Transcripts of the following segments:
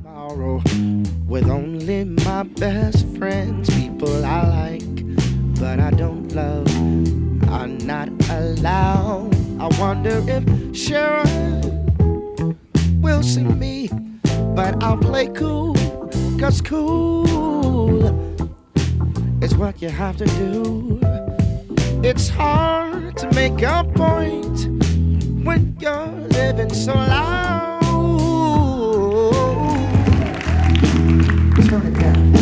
tomorrow with only my best friends, people I like, but I don't love, are not allowed. I wonder if Sharon will see me, but I'll play cool, 'cause cool is what you have to do. It's hard to make a point when you're living so loud. Turn it down.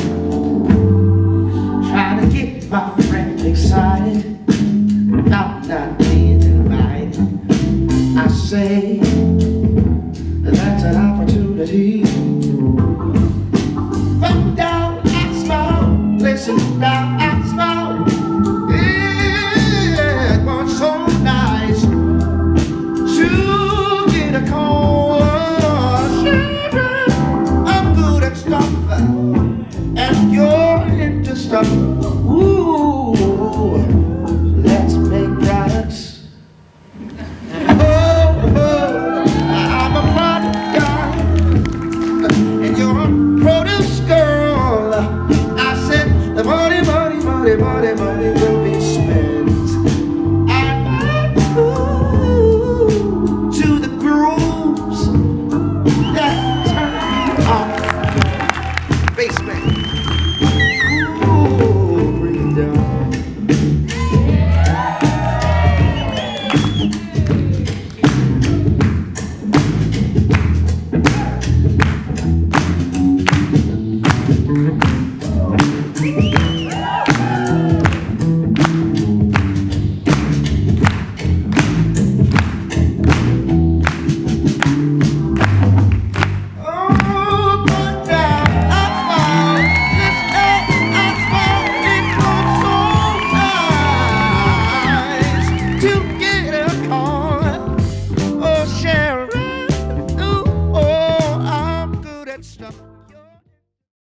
Trying to get my friend excited, I'm not being invited. I say that's an opportunity. Come down and smile, listen down and smile. It was so nice to get a call. I'm good at stuff, and you're into stuff. Ooh.